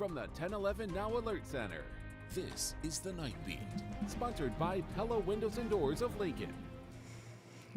From the 1011 Now Alert Center, this is the Night Beat. Sponsored by Pella Windows and Doors of Lincoln.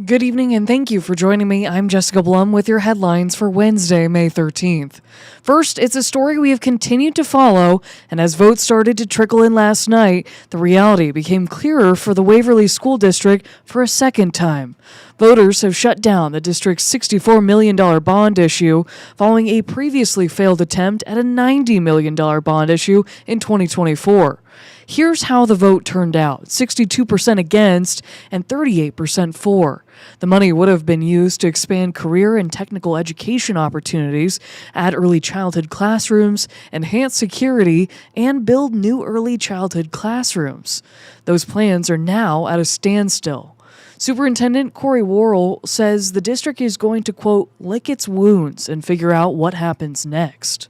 Good evening and thank you for joining me. I'm Jessica Blum with your headlines for Wednesday, May 13th. First, it's a story we have continued to follow, and as votes started to trickle in last night, the reality became clearer for the Waverly School District for a second time. Voters have shut down the district's $64 million bond issue following a previously failed attempt at a $90 million bond issue in 2024. Here's how the vote turned out: 62% against and 38% for. The money would have been used to expand career and technical education opportunities, add early childhood classrooms, enhance security, and build new early childhood classrooms. Those plans are now at a standstill. Superintendent Corey Worrell says the district is going to, quote, lick its wounds and figure out what happens next.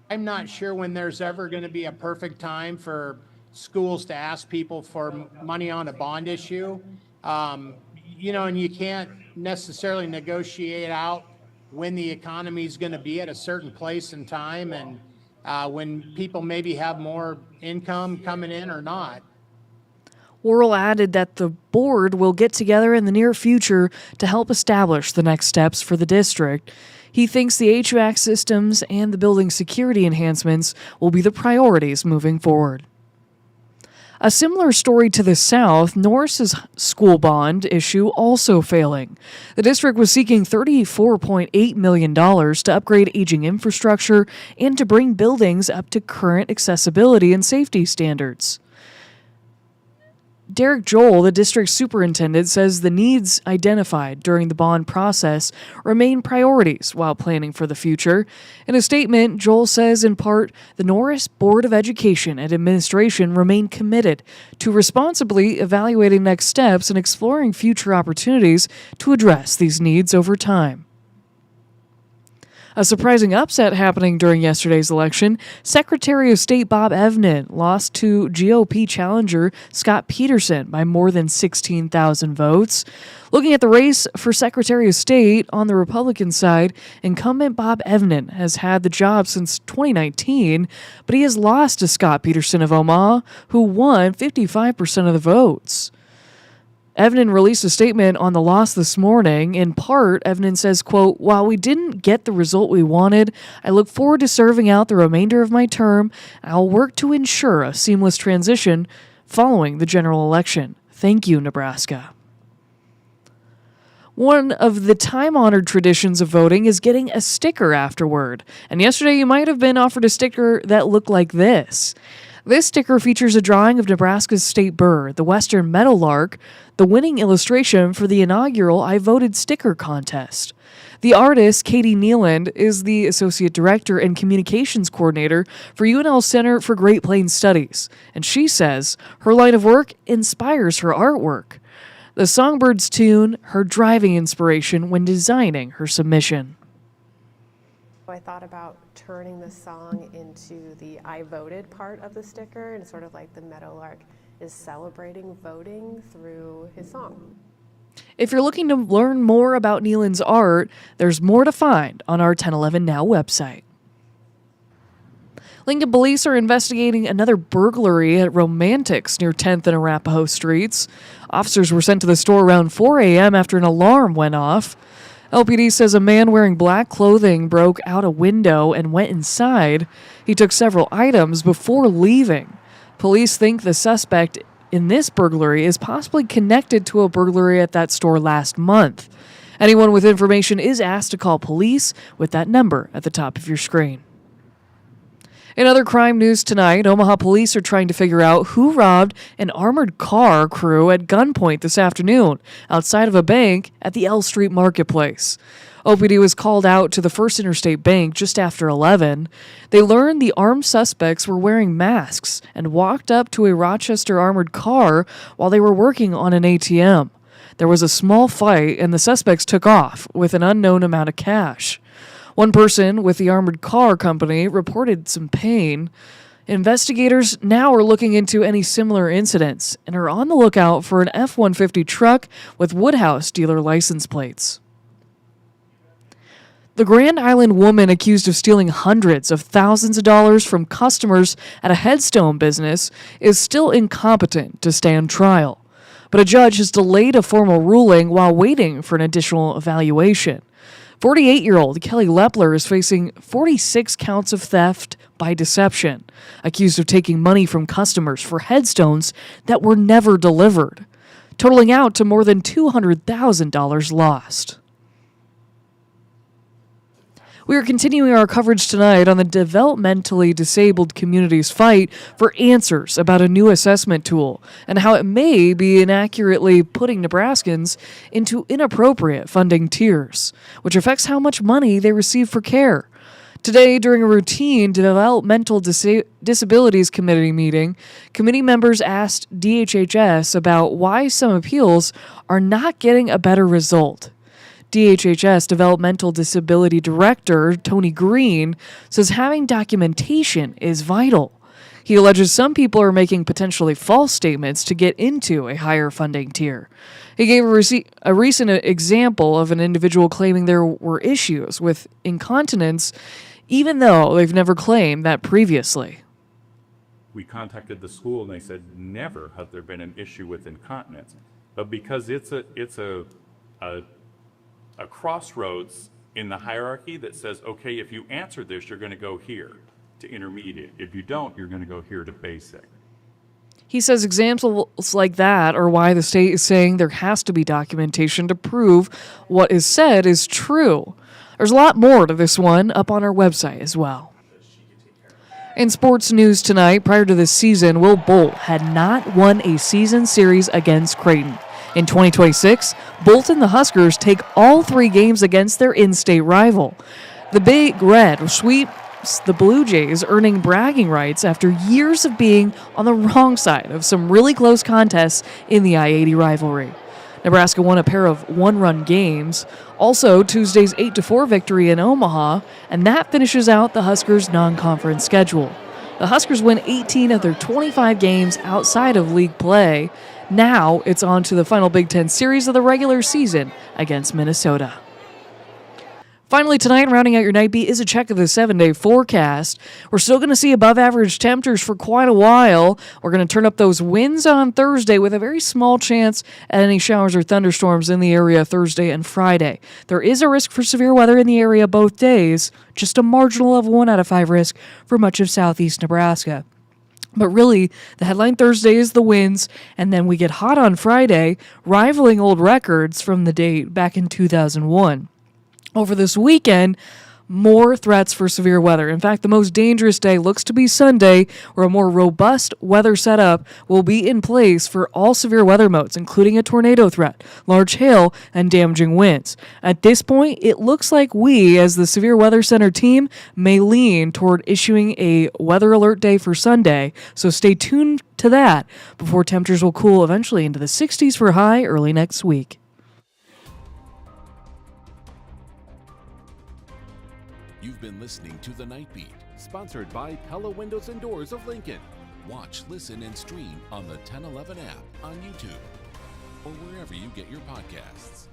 I'm not sure when there's ever going to be a perfect time for schools to ask people for money on a bond issue. And you can't necessarily negotiate out when the economy is going to be at a certain place in time and when people maybe have more income coming in or not. Worrell added that the board will get together in the near future to help establish the next steps for the district. He thinks the HVAC systems and the building security enhancements will be the priorities moving forward. A similar story to the south, Norris's school bond issue also failing. The district was seeking $34.8 million to upgrade aging infrastructure and to bring buildings up to current accessibility and safety standards. Derek Joel, the district superintendent, says the needs identified during the bond process remain priorities while planning for the future. In a statement, Joel says, in part, the Norris Board of Education and Administration remain committed to responsibly evaluating next steps and exploring future opportunities to address these needs over time. A surprising upset happening during yesterday's election. Secretary of State Bob Evnen lost to GOP challenger Scott Peterson by more than 16,000 votes. Looking at the race for Secretary of State on the Republican side, incumbent Bob Evnen has had the job since 2019, but he has lost to Scott Peterson of Omaha, who won 55% of the votes. Evnen released a statement on the loss this morning. In part, Evnen says, quote, while we didn't get the result we wanted, I look forward to serving out the remainder of my term. I'll work to ensure a seamless transition following the general election. Thank you, Nebraska. One of the time-honored traditions of voting is getting a sticker afterward. And yesterday you might have been offered a sticker that looked like this. This sticker features a drawing of Nebraska's state bird, the western meadowlark, the winning illustration for the inaugural I Voted sticker contest. The artist, Katie Nealand, is the Associate Director and Communications Coordinator for UNL Center for Great Plains Studies, and she says her line of work inspires her artwork. The Songbird's tune, her driving inspiration when designing her submission. I thought about turning the song into the I Voted part of the sticker, and sort of like the meadowlark is celebrating voting through his song. If you're looking to learn more about Nealand's art, there's more to find on our 1011 Now website. Lincoln police are investigating another burglary at Romantics near 10th and Arapahoe Streets. Officers were sent to the store around 4 a.m. after an alarm went off. LPD says a man wearing black clothing broke out a window and went inside. He took several items before leaving. Police think the suspect in this burglary is possibly connected to a burglary at that store last month. Anyone with information is asked to call police with that number at the top of your screen. In other crime news tonight, Omaha police are trying to figure out who robbed an armored car crew at gunpoint this afternoon outside of a bank at the L Street Marketplace. OPD was called out to the First Interstate Bank just after 11. They learned the armed suspects were wearing masks and walked up to a Rochester armored car while they were working on an ATM. There was a small fight and the suspects took off with an unknown amount of cash. One person with the armored car company reported some pain. Investigators now are looking into any similar incidents and are on the lookout for an F-150 truck with Woodhouse dealer license plates. The Grand Island woman accused of stealing hundreds of thousands of dollars from customers at a headstone business is still incompetent to stand trial. But a judge has delayed a formal ruling while waiting for an additional evaluation. 48-year-old Kelly Lepler is facing 46 counts of theft by deception, accused of taking money from customers for headstones that were never delivered, totaling out to more than $200,000 lost. We are continuing our coverage tonight on the developmentally disabled community's fight for answers about a new assessment tool and how it may be inaccurately putting Nebraskans into inappropriate funding tiers, which affects how much money they receive for care. Today, during a routine Developmental Disabilities Committee meeting, committee members asked DHHS about why some appeals are not getting a better result. DHHS Developmental Disability Director Tony Green says having documentation is vital. He alleges some people are making potentially false statements to get into a higher funding tier. He gave a recent example of an individual claiming there were issues with incontinence, even though they've never claimed that previously. We contacted the school and they said never has there been an issue with incontinence, but because it's a crossroads in the hierarchy that says, okay, if you answer this, you're going to go here to intermediate. If you don't, you're going to go here to basic. He says examples like that are why the state is saying there has to be documentation to prove what is said is true. There's a lot more to this one up on our website as well. In sports news tonight, prior to this season, Will Bolt had not won a season series against Creighton. In 2026, Bolt and the Huskers take all 3 games against their in-state rival. The Big Red sweeps the Blue Jays, earning bragging rights after years of being on the wrong side of some really close contests in the I-80 rivalry. Nebraska won a pair of one-run games. Also, Tuesday's 8-4 victory in Omaha, and that finishes out the Huskers' non-conference schedule. The Huskers win 18 of their 25 games outside of league play. Now it's on to the final Big Ten series of the regular season against Minnesota. Finally tonight, rounding out your night beat, is a check of the 7-day forecast. We're still going to see above-average temperatures for quite a while. We're going to turn up those winds on Thursday with a very small chance at any showers or thunderstorms in the area Thursday and Friday. There is a risk for severe weather in the area both days, just a marginal level 1 out of 5 risk for much of southeast Nebraska. But really, the headline Thursday is the winds, and then we get hot on Friday, rivaling old records from the date back in 2001. Over this weekend, more threats for severe weather. In fact, the most dangerous day looks to be Sunday, where a more robust weather setup will be in place for all severe weather modes, including a tornado threat, large hail, and damaging winds. At this point, it looks like we, as the Severe Weather Center team, may lean toward issuing a weather alert day for Sunday, so stay tuned to that before temperatures will cool eventually into the 60s for high early next week. You've been listening to The Night Beat. Sponsored by Pella Windows and Doors of Lincoln. Watch, listen, and stream on the 1011 app on YouTube or wherever you get your podcasts.